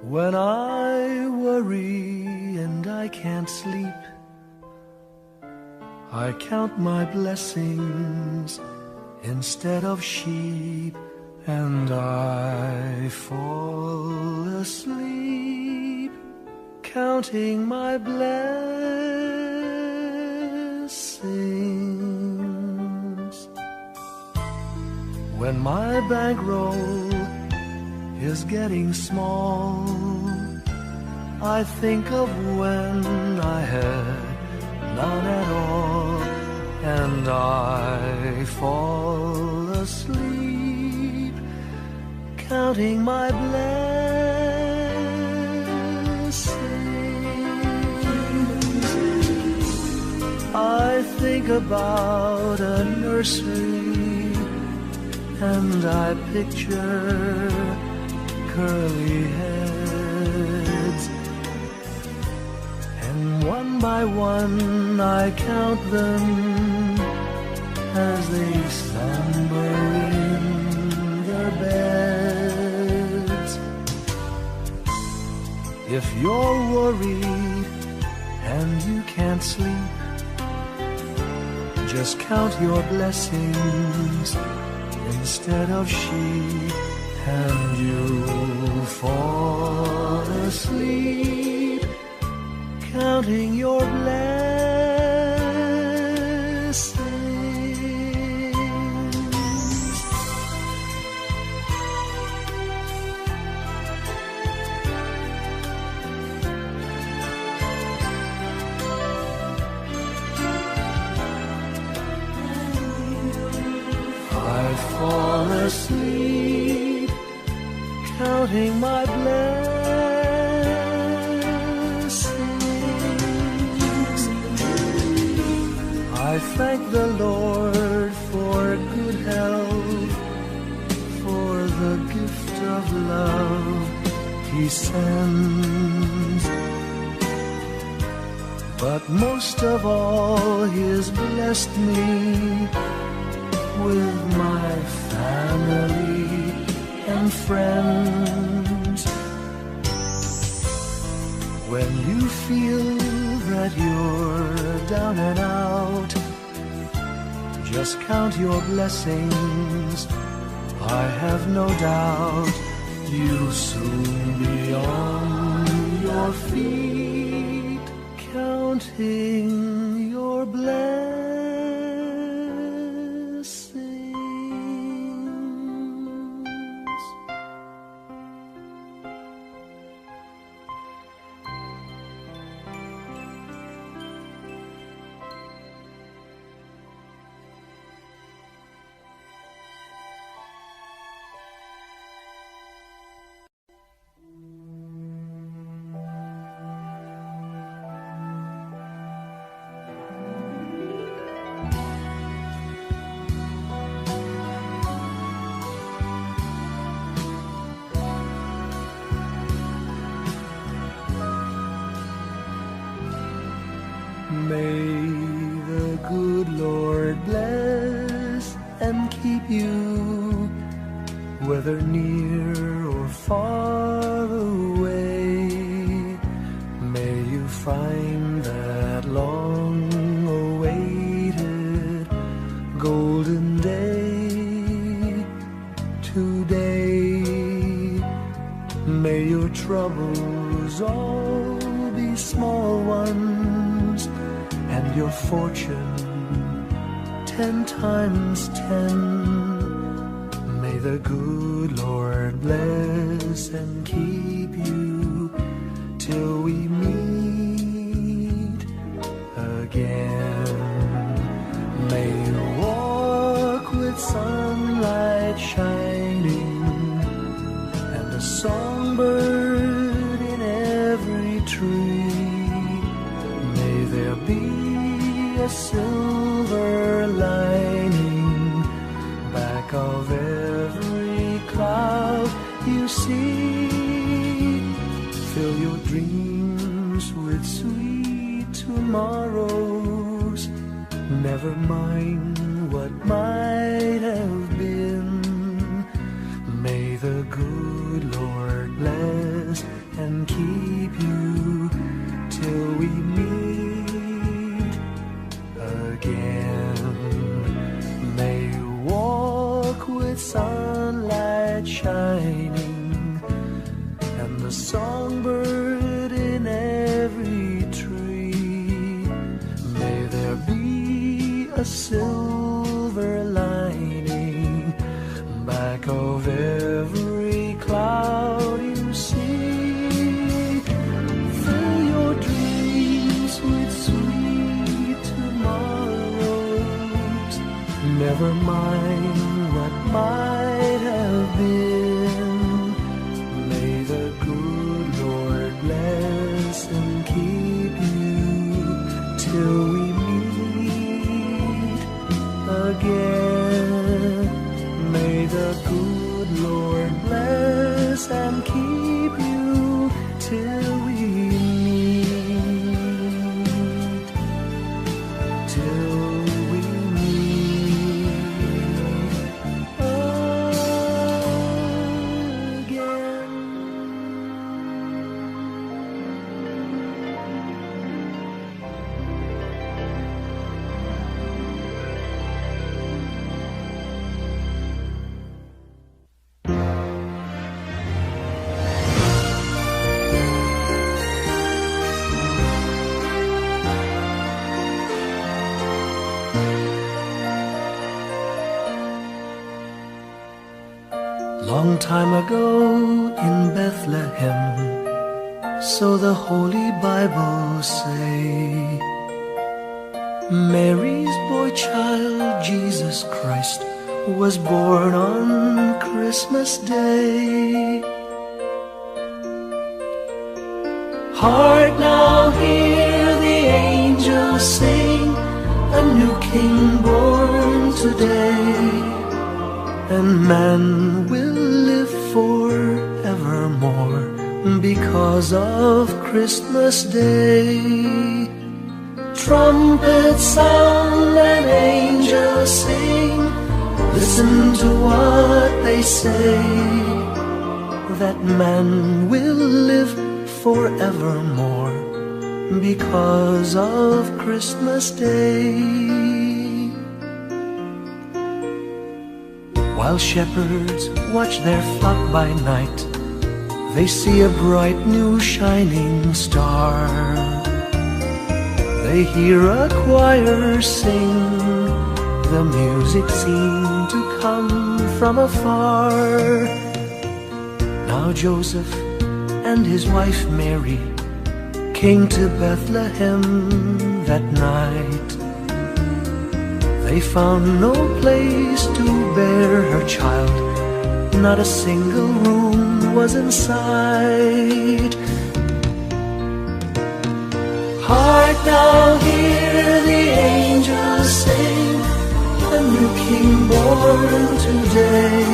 When I worry and I can't sleep, I count my blessings instead of sheep, and I fall asleep counting my blessings. When my bankroll is getting small, I think of when I had none at all, and I fall asleep counting my blessings. I think about a nursery, and I picture curly heads, and one by one I count them as they slumber in their beds. If you're worried and you can't sleep, just count your blessings instead of sheep, and you'll fall asleep counting your blessings. I fall asleep counting my blessings. I thank the Lord for good health, for the gift of love He sends, but most of all He's blessed me with my family and friends. When you feel that you're down and out, just count your blessings. I have no doubt you'll soon be on your feet, counting your blessings. May the good Lord bless and keep you, whether near or far away. May you find that long-awaited golden day today. May your troubles all be small ones, and your fortune 10 times 10. May the good Lord bless and keep you till we meet again. May you walk with sunlight shining and a songbird in every tree. May there be a silver lining back of every cloud you see. Fill your dreams with sweet tomorrows. Never mind what might have been. May the good Lord bless keep you till we meet again. May you walk with sunlight shining and the songbird in every tree. May there be a silver lining back of every cloud you see. Fill your dreams with sweet tomorrows. Never mind what might have been. May the good Lord bless and keep you till we meet again. May the good Lord bless and keep you till we meet, till we meet again. Long time ago in Bethlehem, so the Holy Bible say, Mary's boy child, Jesus Christ, was born on Christmas Day. Hark now, hear the angels sing, a new King born today, and man will live forevermore because of Christmas Day. Trumpets sound and angels sing, listen to what they say, that man will live forevermore because of Christmas Day. While shepherds watch their flock by night, they see a bright new shining star. They hear a choir sing, the music seemed to come from afar. Now Joseph and his wife Mary came to Bethlehem that night. They found no place to bear her child, not a single room was in sight. Hark now, hear the angels sing, a new King born today,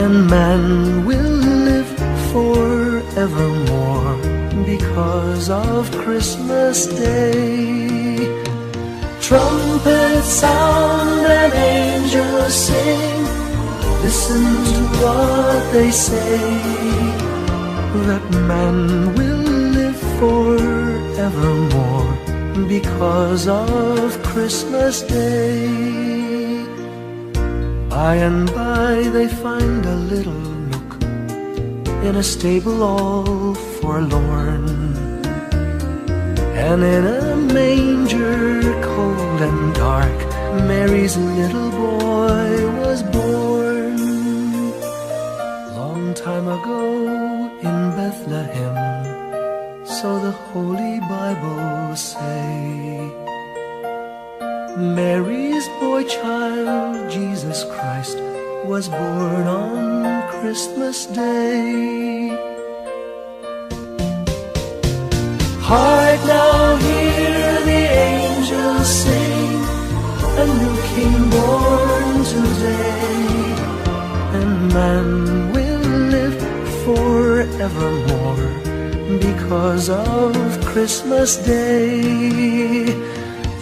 and man will live forevermore because of Christmas Day. Trumpets sound and angels sing, listen to what they say, that man will live forevermore because of Christmas Day. By and by they find a little nook in a stable all forlorn, and in a manger cold and dark, Mary's little boy was born. Long time ago in Bethlehem, so the Holy Bible say, Mary's boy child, Jesus Christ, was born on Christmas Day. Hark now, hear the angels sing, a new King born today, and man will live forevermore because of Christmas Day.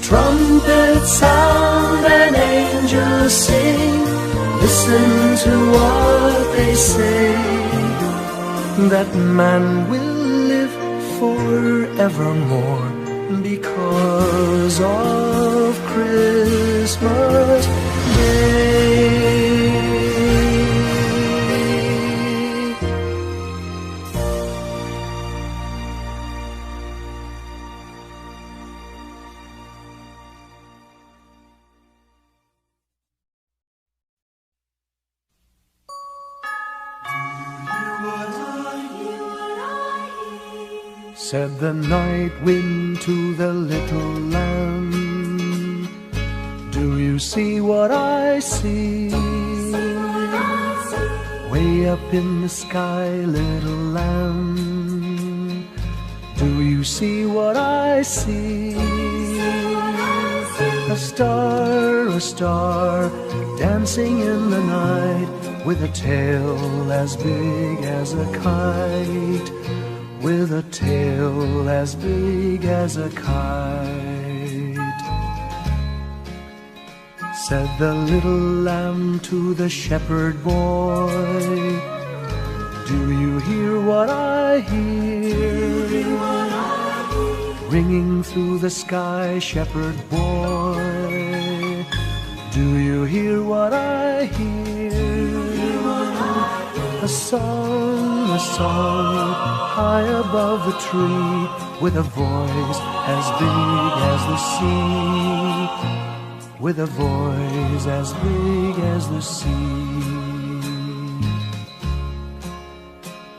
Trumpets sound and angels sing, listen to what they say, that man will live forevermore because of Christmas Day. Said the night wind to the little lamb, do you see what I see? Way up in the sky, little lamb, do you see what I see? A star, dancing in the night, with a tail as big as a kite, with a tail as big as a kite. Said the little lamb to the shepherd boy, do you hear what I hear? Ringing through the sky, shepherd boy, do you hear what I hear? A song, high above the tree, with a voice as big as the sea, with a voice as big as the sea.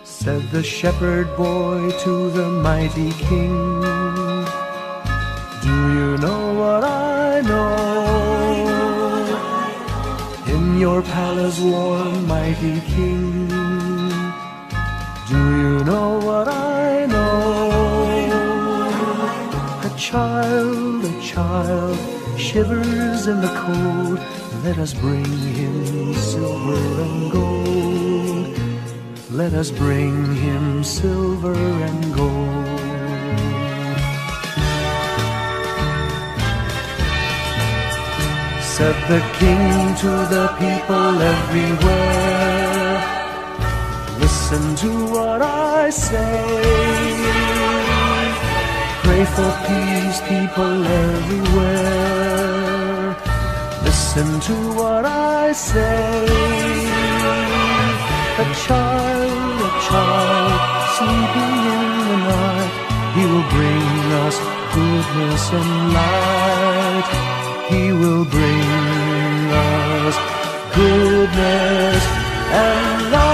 Said the shepherd boy to the mighty king, do you know what I know? In your palace warm, mighty king, do you know what I know? A child shivers in the cold, let us bring him silver and gold. Let us bring him silver and gold. Said the king to the people everywhere, listen to what I say. Pray for peace, people everywhere. Listen to what I say. A child sleeping in the night, he will bring us goodness and light. He will bring us goodness and light.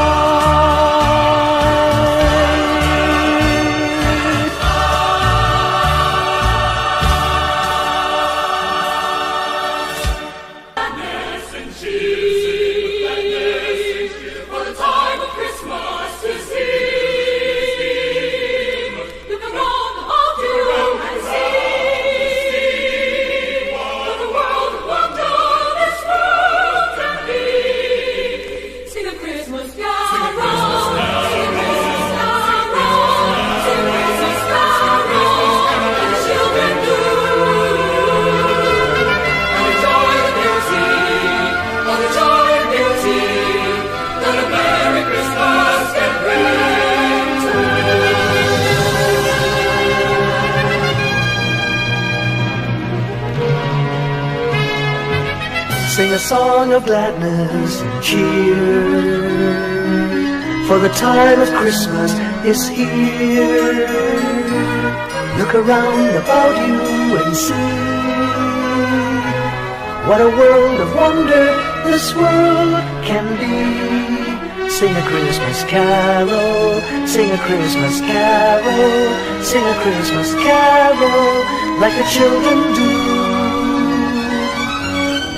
Sing a song of gladness and cheer, for the time of Christmas is here. Look around about you and see what a world of wonder this world can be. Sing a Christmas carol, sing a Christmas carol, sing a Christmas carol like the children do.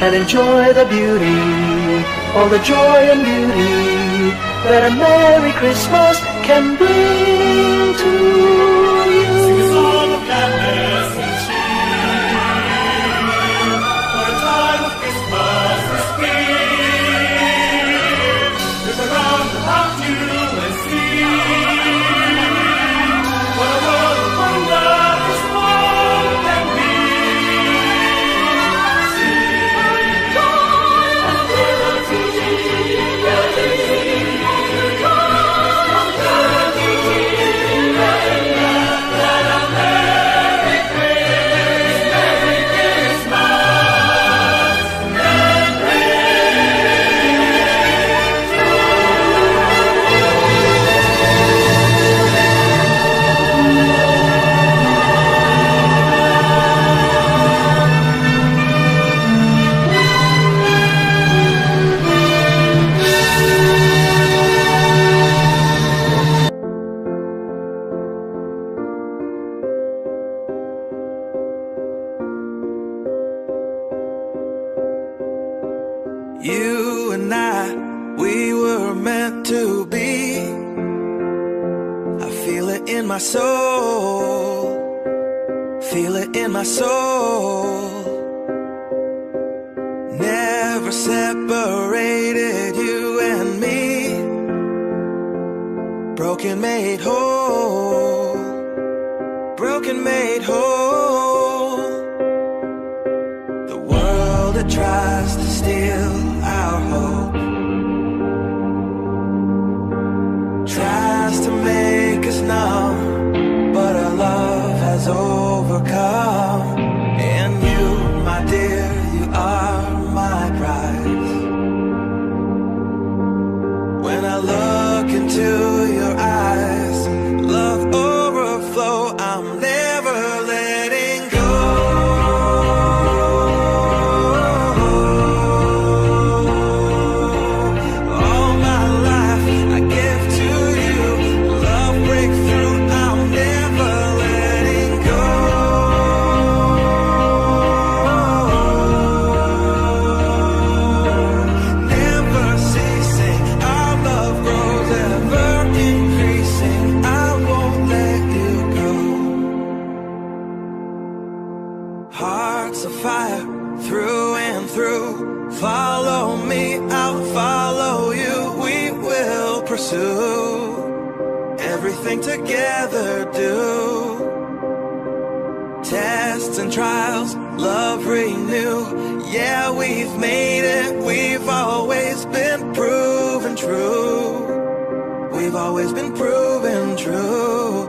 And enjoy the beauty, all the joy and beauty that a Merry Christmas can bring to you. Sing a song of gladness and cheer, for the time of Christmas is here. Look around about you and see what a world of wonder this world can be. Sing You and I, we were meant to be. I feel it in my soul, feel it in my soul. Never separated, you and me. Broken made whole, broken made whole. The world that tries to steal our hope tries to make us numb, but our love has overcome. And you, my dear, you are my prize. When I look into your eyes, love overflow, I'm never letting go. All my life I give to you, love breakthrough, I'm never letting go. Never ceasing, our love grows, ever increasing, I won't let you go. Hearts of fire, through and through. Follow me, I'll follow you. We will pursue everything together, do. Tests and trials, love renew. Yeah, we've made it, we've always been proven true. We've always been proven true.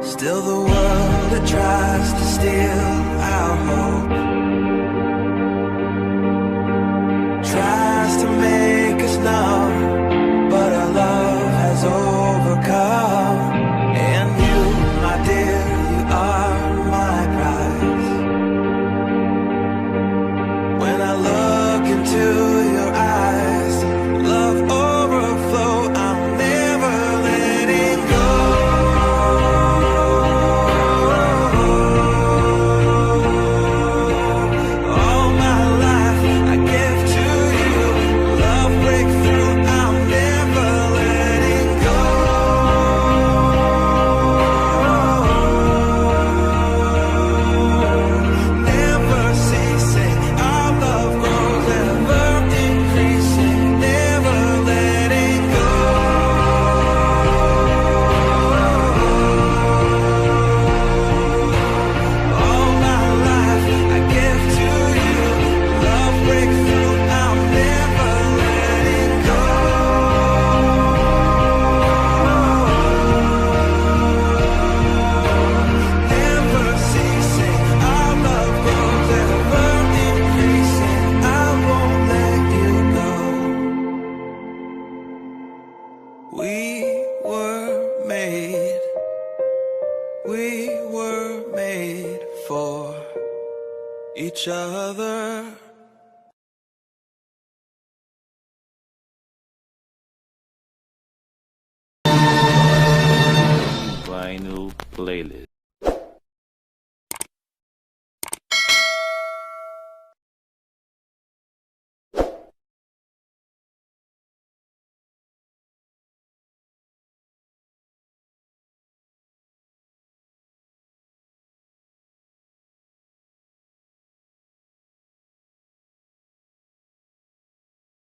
Still the world that tries to steal our hope tries to make us numb, but our love has overcome. And you, my dear, you are my prize. When I look into your eyes, love overflow, I'm never letting go. All my life I give to you, love breakthrough, I'm never letting go. Never ceasing, our love grows, ever increasing, never letting go. All my life I give to you, love breakthrough, I'm never letting go. Never ceasing, our love grows, ever increasing, I won't let you go. We were made for each other. Vinyl playlist.